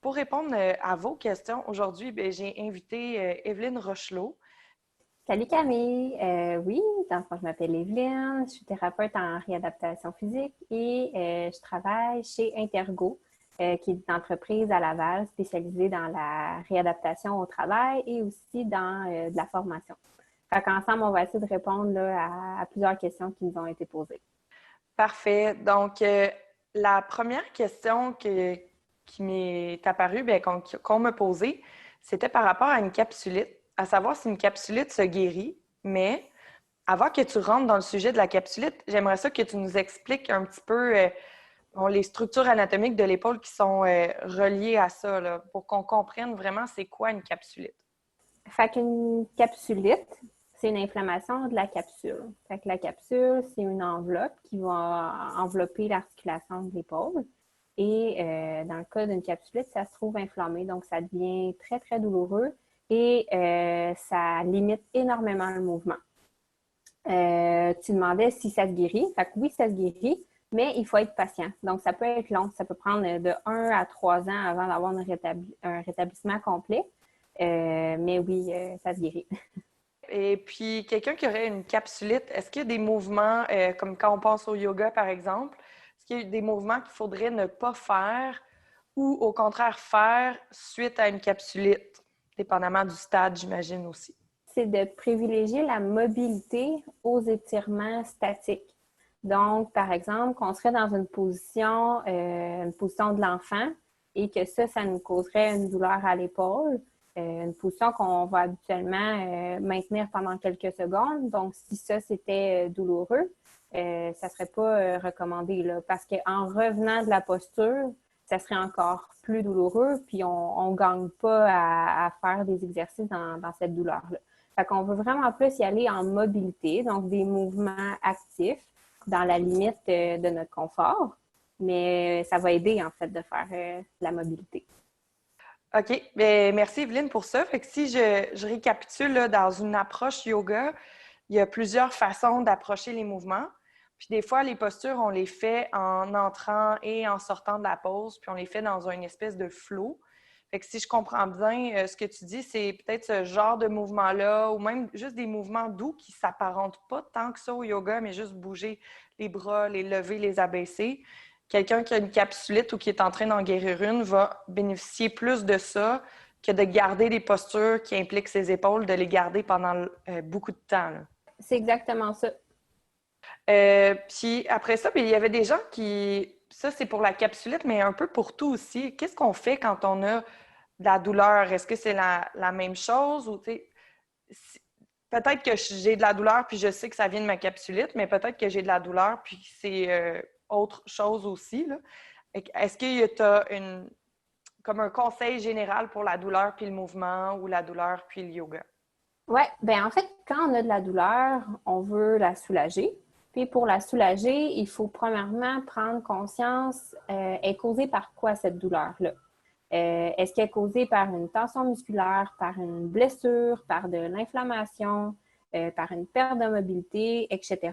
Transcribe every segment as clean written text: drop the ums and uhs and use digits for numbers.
pour répondre à vos questions, aujourd'hui, j'ai invité Evelyne Rochelot. Salut Camille! Oui, dans le fond, je m'appelle Evelyne, je suis thérapeute en réadaptation physique et je travaille chez Intergo, qui est une entreprise à Laval spécialisée dans la réadaptation au travail et aussi dans de la formation. Fait qu'ensemble, on va essayer de répondre là, à plusieurs questions qui nous ont été posées. Parfait. Donc, la première question qui m'est apparue, qu'on m'a posée, c'était par rapport à une capsulite, à savoir si une capsulite se guérit, mais avant que tu rentres dans le sujet de la capsulite, j'aimerais ça que tu nous expliques un petit peu les structures anatomiques de l'épaule qui sont reliées à ça, là, pour qu'on comprenne vraiment c'est quoi une capsulite. Fait qu'une capsulite, c'est une inflammation de la capsule. Fait que la capsule, c'est une enveloppe qui va envelopper l'articulation de l'épaule. Et dans le cas d'une capsulite, ça se trouve inflammé, donc ça devient très, très douloureux et ça limite énormément le mouvement. Tu demandais si ça se guérit. Fait que oui, ça se guérit, mais il faut être patient. Donc, ça peut être long. Ça peut prendre de 1 à 3 ans avant d'avoir un rétablissement complet. Mais oui, ça se guérit. Et puis, quelqu'un qui aurait une capsulite, est-ce qu'il y a des mouvements, comme quand on pense au yoga, par exemple, est-ce qu'il y a des mouvements qu'il faudrait ne pas faire ou au contraire faire suite à une capsulite, dépendamment du stade, j'imagine aussi? C'est de privilégier la mobilité aux étirements statiques. Donc, par exemple, qu'on serait dans une position de l'enfant et que ça nous causerait une douleur à l'épaule, une position qu'on va habituellement maintenir pendant quelques secondes. Donc, si ça, c'était douloureux, ça ne serait pas recommandé là, parce qu'en revenant de la posture, ça serait encore plus douloureux, puis on ne gagne pas à faire des exercices dans cette douleur-là. Fait qu'on veut vraiment plus y aller en mobilité, donc des mouvements actifs dans la limite de notre confort, mais ça va aider en fait de faire la mobilité. OK. Bien, merci Evelyne pour ça. Fait que si je récapitule, là, dans une approche yoga, il y a plusieurs façons d'approcher les mouvements. Puis des fois, les postures, on les fait en entrant et en sortant de la pose, puis on les fait dans une espèce de flow. Fait que si je comprends bien, ce que tu dis, c'est peut-être ce genre de mouvement-là, ou même juste des mouvements doux qui ne s'apparentent pas tant que ça au yoga, mais juste bouger les bras, les lever, les abaisser. Quelqu'un qui a une capsulite ou qui est en train d'en guérir une va bénéficier plus de ça que de garder des postures qui impliquent ses épaules, de les garder pendant beaucoup de temps, là. C'est exactement ça. Puis après ça, il y avait des gens qui... Ça, c'est pour la capsulite, mais un peu pour tout aussi. Qu'est-ce qu'on fait quand on a de la douleur? Est-ce que c'est la même chose? Ou, peut-être que j'ai de la douleur puis je sais que ça vient de ma capsulite, mais peut-être que j'ai de la douleur puis c'est autre chose aussi, là. Est-ce que tu as comme un conseil général pour la douleur puis le mouvement ou la douleur puis le yoga? Oui, bien en fait, quand on a de la douleur, on veut la soulager. Puis pour la soulager, il faut premièrement prendre conscience, est causée par quoi cette douleur-là? Est-ce qu'elle est causée par une tension musculaire, par une blessure, par de l'inflammation, par une perte de mobilité, etc.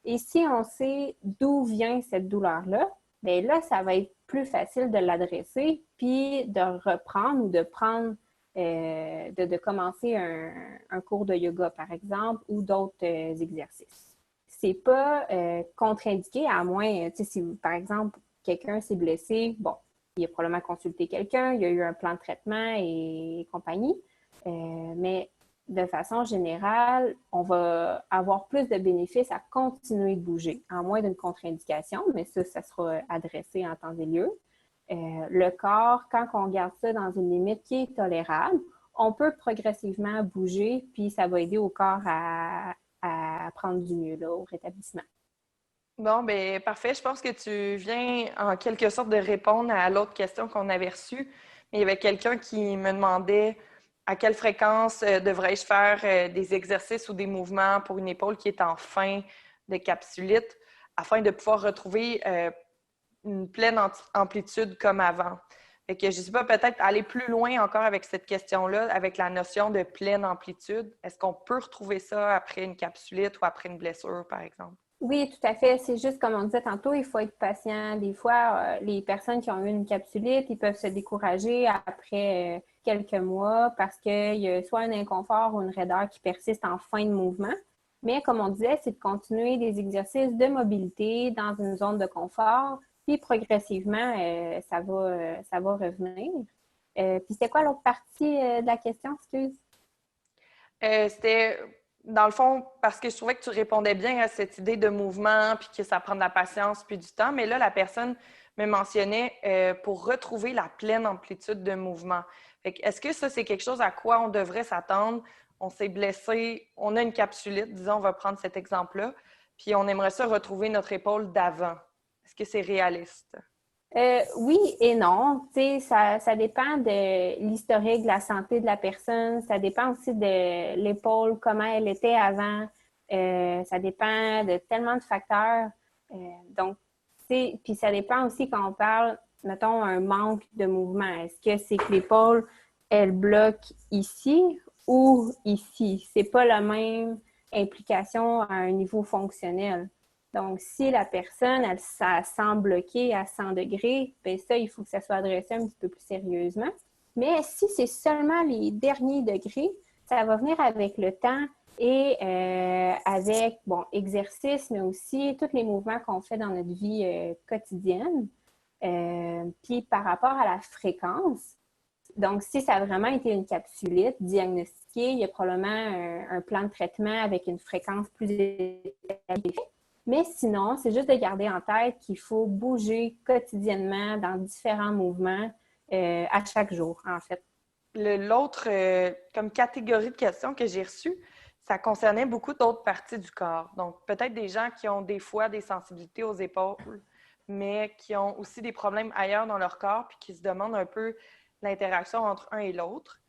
Et si on sait d'où vient cette douleur-là, bien là, ça va être plus facile de l'adresser, puis de reprendre ou de prendre, de commencer un cours de yoga, par exemple, ou d'autres exercices. C'est pas contre-indiqué, à moins, tu sais, si par exemple, quelqu'un s'est blessé, bon, il a probablement consulté quelqu'un, il y a eu un plan de traitement et compagnie. Mais de façon générale, on va avoir plus de bénéfices à continuer de bouger, en moins d'une contre-indication, mais ça sera adressé en temps et lieu. Le corps, quand on garde ça dans une limite qui est tolérable, on peut progressivement bouger, puis ça va aider au corps à prendre du mieux là, au rétablissement. Bon, ben parfait. Je pense que tu viens en quelque sorte de répondre à l'autre question qu'on avait reçue. Mais il y avait quelqu'un qui me demandait à quelle fréquence devrais-je faire des exercices ou des mouvements pour une épaule qui est en fin de capsulite afin de pouvoir retrouver une pleine amplitude comme avant. Fait que je ne sais pas, peut-être aller plus loin encore avec cette question-là, avec la notion de pleine amplitude. Est-ce qu'on peut retrouver ça après une capsulite ou après une blessure, par exemple? Oui, tout à fait. C'est juste comme on disait tantôt, il faut être patient. Des fois, les personnes qui ont eu une capsulite, ils peuvent se décourager après quelques mois parce qu'il y a soit un inconfort ou une raideur qui persiste en fin de mouvement. Mais comme on disait, c'est de continuer des exercices de mobilité dans une zone de confort, puis progressivement, ça va revenir. Puis c'était quoi l'autre partie de la question, excuse? C'était, dans le fond, parce que je trouvais que tu répondais bien à cette idée de mouvement, puis que ça prend de la patience, puis du temps. Mais là, la personne me mentionnait pour retrouver la pleine amplitude de mouvement. Fait que, est-ce que ça, c'est quelque chose à quoi on devrait s'attendre? On s'est blessé, on a une capsulite, disons, on va prendre cet exemple-là, puis on aimerait ça retrouver notre épaule d'avant. Est-ce que c'est réaliste? Oui et non. Tu sais, ça dépend de l'historique, de la santé de la personne. Ça dépend aussi de l'épaule, comment elle était avant. Ça dépend de tellement de facteurs. Donc, tu sais, puis ça dépend aussi quand on parle, mettons, un manque de mouvement. Est-ce que c'est que l'épaule, elle bloque ici ou ici? C'est pas la même implication à un niveau fonctionnel. Donc, si la personne, ça semble bloquer à 100 degrés, bien ça, il faut que ça soit adressé un petit peu plus sérieusement. Mais si c'est seulement les derniers degrés, ça va venir avec le temps et avec, bon, exercice, mais aussi tous les mouvements qu'on fait dans notre vie quotidienne. Puis par rapport à la fréquence, donc si ça a vraiment été une capsulite diagnostiquée, il y a probablement un plan de traitement avec une fréquence plus élevée. Mais sinon, c'est juste de garder en tête qu'il faut bouger quotidiennement dans différents mouvements à chaque jour, en fait. L'autre, comme catégorie de questions que j'ai reçues, ça concernait beaucoup d'autres parties du corps. Donc, peut-être des gens qui ont des fois des sensibilités aux épaules, mais qui ont aussi des problèmes ailleurs dans leur corps, puis qui se demandent un peu l'interaction entre un et l'autre.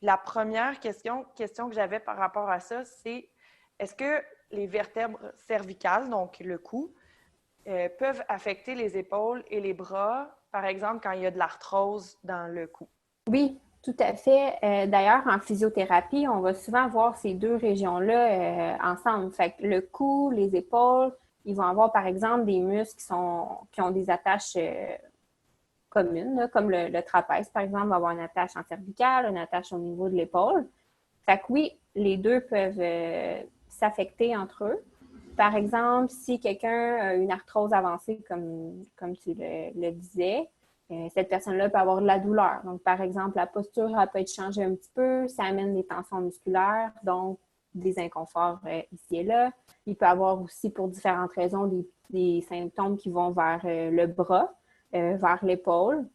La première question que j'avais par rapport à ça, c'est est-ce que les vertèbres cervicales, donc le cou, peuvent affecter les épaules et les bras, par exemple quand il y a de l'arthrose dans le cou? Oui, tout à fait. D'ailleurs, en physiothérapie, on va souvent voir ces deux régions-là ensemble. Fait que le cou, les épaules, ils vont avoir, par exemple, des muscles qui ont des attaches communes, là, comme le trapèze, par exemple, va avoir une attache en cervicale, une attache au niveau de l'épaule. Fait que oui, les deux peuvent s'affecter entre eux. Par exemple, si quelqu'un a une arthrose avancée, comme tu le disais, cette personne-là peut avoir de la douleur. Donc, par exemple, la posture elle peut être changée un petit peu, ça amène des tensions musculaires, donc des inconforts ici et là. Il peut avoir aussi, pour différentes raisons, des symptômes qui vont vers le bras, vers l'épaule.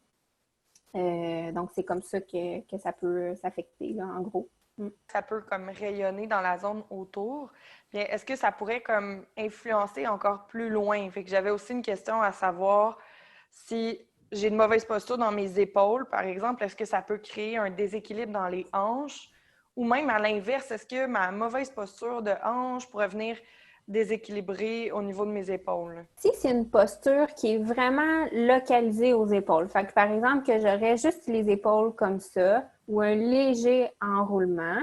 Donc, c'est comme ça que ça peut s'affecter, là, en gros. Ça peut comme rayonner dans la zone autour. Bien, est-ce que ça pourrait comme influencer encore plus loin? Fait que j'avais aussi une question à savoir si j'ai une mauvaise posture dans mes épaules, par exemple, est-ce que ça peut créer un déséquilibre dans les hanches? Ou même à l'inverse, est-ce que ma mauvaise posture de hanche pourrait venir déséquilibrer au niveau de mes épaules? Si c'est une posture qui est vraiment localisée aux épaules, fait que par exemple que j'aurais juste les épaules comme ça ou un léger enroulement,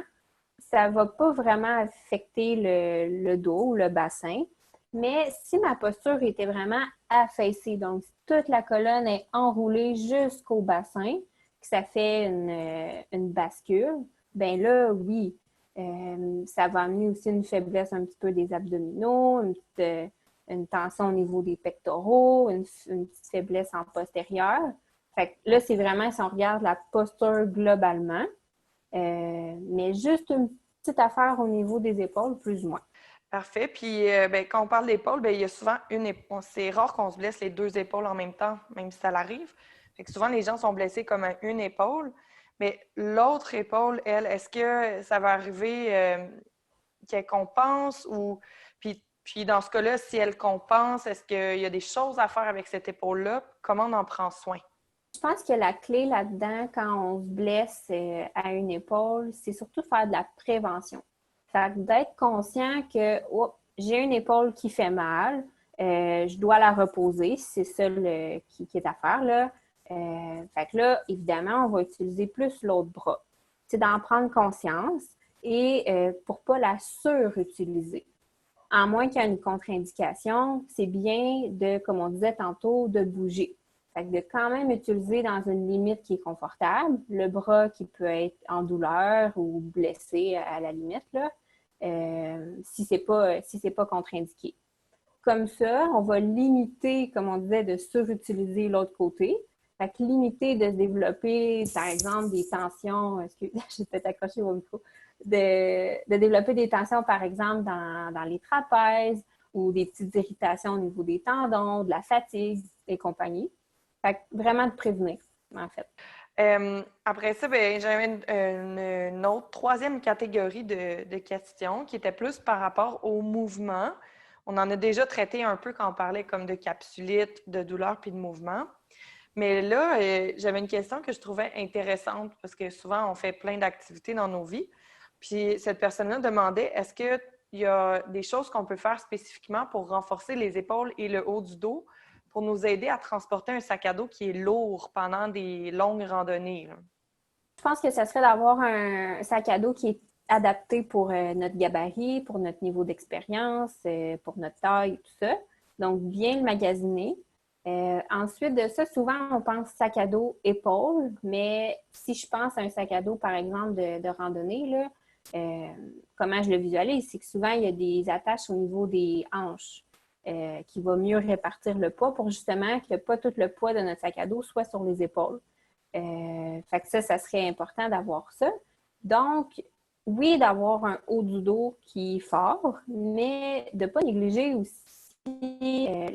ça va pas vraiment affecter le dos ou le bassin. Mais si ma posture était vraiment affaissée, donc si toute la colonne est enroulée jusqu'au bassin, que ça fait une bascule, ben là, oui, ça va amener aussi une faiblesse un petit peu des abdominaux, une tension au niveau des pectoraux, une petite faiblesse en postérieur. Fait que là, c'est vraiment si on regarde la posture globalement, mais juste une petite affaire au niveau des épaules, plus ou moins. Parfait. Puis, ben, quand on parle d'épaule, ben, il y a souvent une épaule. C'est rare qu'on se blesse les deux épaules en même temps, même si ça l'arrive. Fait que souvent, les gens sont blessés comme à une épaule. Mais l'autre épaule, elle, est-ce que ça va arriver qu'elle compense ou. Puis, dans ce cas-là, si elle compense, est-ce qu'il y a des choses à faire avec cette épaule-là? Comment on en prend soin? Je pense que la clé là-dedans, quand on se blesse à une épaule, c'est surtout faire de la prévention. Fait que d'être conscient que oh, j'ai une épaule qui fait mal, je dois la reposer, c'est ça qui est à faire, là. Fait que là, évidemment, on va utiliser plus l'autre bras. C'est d'en prendre conscience et pour ne pas la surutiliser. À moins qu'il y ait une contre-indication, c'est bien de, comme on disait tantôt, de bouger. Fait que de quand même utiliser dans une limite qui est confortable, le bras qui peut être en douleur ou blessé à la limite, là, si c'est pas contre-indiqué. Comme ça, on va limiter, comme on disait, de surutiliser l'autre côté. Fait que limiter de se développer, par exemple, des tensions, j'ai peut-être accroché au micro, de développer des tensions, par exemple, dans les trapèzes ou des petites irritations au niveau des tendons, de la fatigue et compagnie. Fait que vraiment de prévenir, en fait. Après ça, ben, j'avais une autre troisième catégorie de questions qui était plus par rapport au mouvement. On en a déjà traité un peu quand on parlait comme de capsulite, de douleur puis de mouvement. Mais là, j'avais une question que je trouvais intéressante parce que souvent, on fait plein d'activités dans nos vies. Puis cette personne-là demandait, est-ce qu'il y a des choses qu'on peut faire spécifiquement pour renforcer les épaules et le haut du dos pour nous aider à transporter un sac à dos qui est lourd pendant des longues randonnées, là? Je pense que ça serait d'avoir un sac à dos qui est adapté pour notre gabarit, pour notre niveau d'expérience, pour notre taille, tout ça. Donc, bien le magasiner. Ensuite de ça, souvent, on pense sac à dos épaule, mais si je pense à un sac à dos, par exemple, de randonnée, là, comment je le visualise, c'est que souvent, il y a des attaches au niveau des hanches qui va mieux répartir le poids pour justement que pas tout le poids de notre sac à dos soit sur les épaules. Fait que ça serait important d'avoir ça. Donc, oui, d'avoir un haut du dos qui est fort, mais de ne pas négliger aussi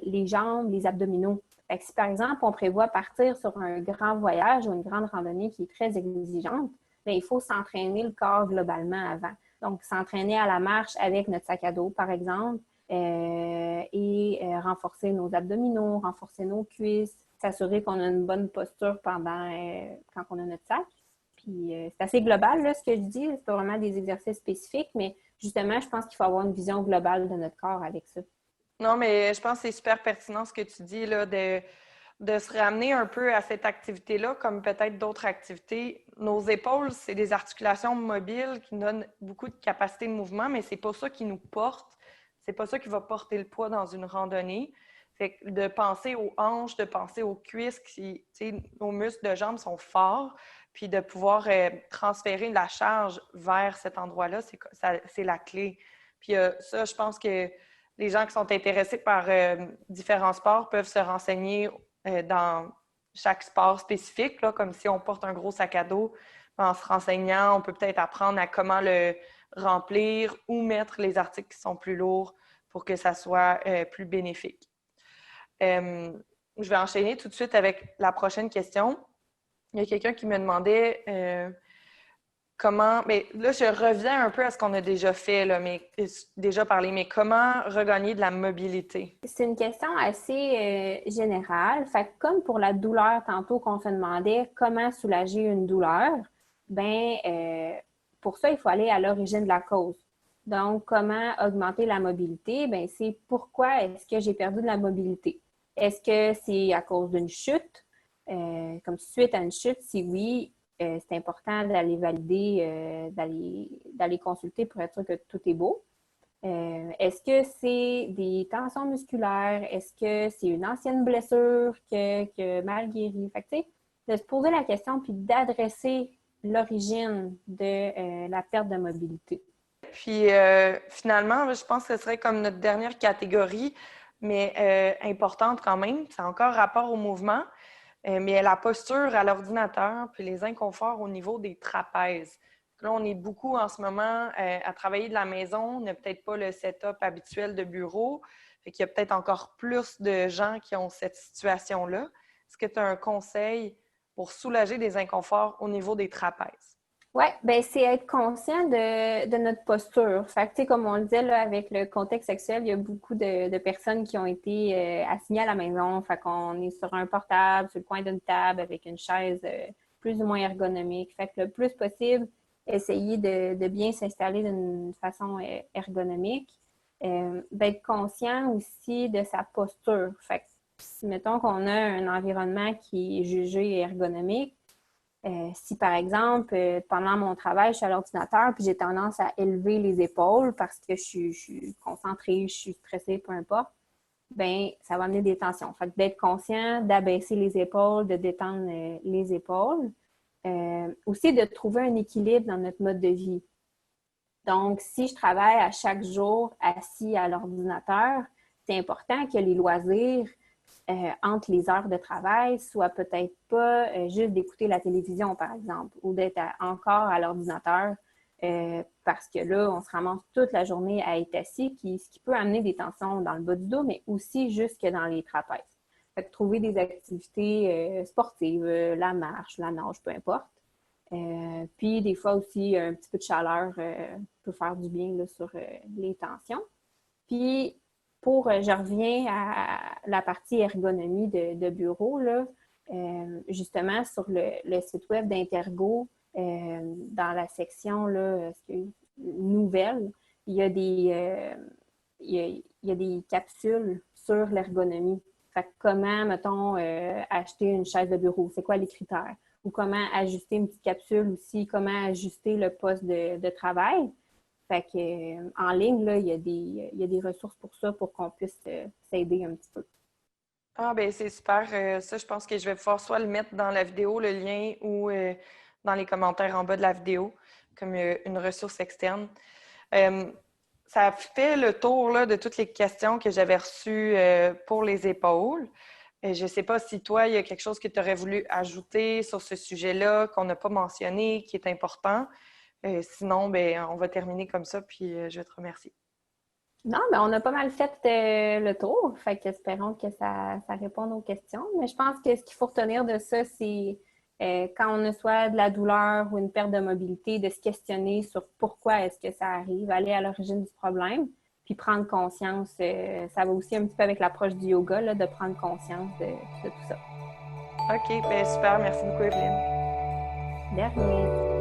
les jambes, les abdominaux. Fait que si, par exemple, on prévoit partir sur un grand voyage ou une grande randonnée qui est très exigeante, bien, il faut s'entraîner le corps globalement avant. Donc, s'entraîner à la marche avec notre sac à dos, par exemple, et renforcer nos abdominaux, renforcer nos cuisses, s'assurer qu'on a une bonne posture pendant quand on a notre sac. Puis c'est assez global, là, ce que je dis. C'est pas vraiment des exercices spécifiques, mais justement, je pense qu'il faut avoir une vision globale de notre corps avec ça. Non, mais je pense que c'est super pertinent ce que tu dis, là, de se ramener un peu à cette activité-là, comme peut-être d'autres activités. Nos épaules, c'est des articulations mobiles qui donnent beaucoup de capacité de mouvement, mais c'est pas ça qui nous porte. C'est pas ça qui va porter le poids dans une randonnée. Fait que de penser aux hanches, de penser aux cuisses, qui, nos muscles de jambes sont forts, puis de pouvoir transférer la charge vers cet endroit-là, c'est la clé. Puis ça, je pense que les gens qui sont intéressés par différents sports peuvent se renseigner dans chaque sport spécifique, là, comme si on porte un gros sac à dos. En se renseignant, on peut peut-être apprendre à comment le remplir ou mettre les articles qui sont plus lourds pour que ça soit plus bénéfique. Je vais enchaîner tout de suite avec la prochaine question. Il y a quelqu'un qui me demandait comment, mais là, je reviens un peu à ce qu'on a déjà fait, là, mais déjà parlé, mais comment regagner de la mobilité? C'est une question assez générale. Fait que comme pour la douleur tantôt qu'on se demandait comment soulager une douleur, ben pour ça, il faut aller à l'origine de la cause. Donc, comment augmenter la mobilité? Ben c'est pourquoi est-ce que j'ai perdu de la mobilité? Est-ce que c'est à cause d'une chute? Comme suite à une chute, si oui, c'est important d'aller valider, d'aller consulter pour être sûr que tout est beau. Est-ce que c'est des tensions musculaires? Est-ce que c'est une ancienne blessure que mal guérie? Fait que, tu sais, de se poser la question puis d'adresser l'origine de la perte de mobilité. Puis finalement, je pense que ce serait comme notre dernière catégorie, mais importante quand même. C'est encore rapport au mouvement, mais la posture à l'ordinateur, puis les inconforts au niveau des trapèzes. Là, on est beaucoup en ce moment à travailler de la maison. On n'a peut-être pas le setup habituel de bureau. Fait qu'il y a peut-être encore plus de gens qui ont cette situation-là. Est-ce que tu as un conseil pour soulager des inconforts au niveau des trapèzes? Oui, ben c'est être conscient de notre posture. Fait que, tu sais, comme on le disait, là, avec le contexte sexuel, il y a beaucoup de personnes qui ont été assignées à la maison. Fait qu'on est sur un portable, sur le coin d'une table, avec une chaise plus ou moins ergonomique. Fait que le plus possible, essayer de bien s'installer d'une façon ergonomique. D'être conscient aussi de sa posture. Fait que, si mettons qu'on a un environnement qui est jugé ergonomique, Si, par exemple, pendant mon travail, je suis à l'ordinateur puis j'ai tendance à élever les épaules parce que je suis concentrée, je suis stressée, peu importe, ben ça va amener des tensions. Fait que d'être conscient, d'abaisser les épaules, de détendre les épaules. Aussi, de trouver un équilibre dans notre mode de vie. Donc, si je travaille à chaque jour assis à l'ordinateur, c'est important que les loisirs entre les heures de travail soient peut-être pas juste d'écouter la télévision, par exemple, ou d'être encore à l'ordinateur parce que là, on se ramasse toute la journée à être assis, ce qui peut amener des tensions dans le bas du dos, mais aussi jusque dans les trapèzes. Fait que trouver des activités sportives, la marche, la nage, peu importe. Puis des fois aussi, un petit peu de chaleur peut faire du bien là, sur les tensions. Puis je reviens à la partie ergonomie de bureau, là, justement sur le site web d'Intergo, dans la section là, nouvelle, il y a il y a des capsules sur l'ergonomie. Fait que comment, mettons, acheter une chaise de bureau? C'est quoi les critères? Ou comment ajuster une petite capsule aussi, comment ajuster le poste de travail. Fait que, en ligne, là, il y a des ressources pour ça, pour qu'on puisse s'aider un petit peu. Ah, ben c'est super. Ça, je pense que je vais pouvoir soit le mettre dans la vidéo, le lien, ou dans les commentaires en bas de la vidéo, comme une ressource externe. Ça fait le tour là, de toutes les questions que j'avais reçues pour les épaules. Je ne sais pas si toi, il y a quelque chose que tu aurais voulu ajouter sur ce sujet-là, qu'on n'a pas mentionné, qui est important. Sinon, ben, on va terminer comme ça, puis je vais te remercier. Non, mais on a pas mal fait le tour. Fait qu'espérons que ça réponde aux questions. Mais je pense que ce qu'il faut retenir de ça, c'est quand on a soit de la douleur ou une perte de mobilité, de se questionner sur pourquoi est-ce que ça arrive, aller à l'origine du problème, puis prendre conscience. Ça va aussi un petit peu avec l'approche du yoga, là, de prendre conscience de tout ça. OK, ben super. Merci beaucoup, Evelyne. Dernier.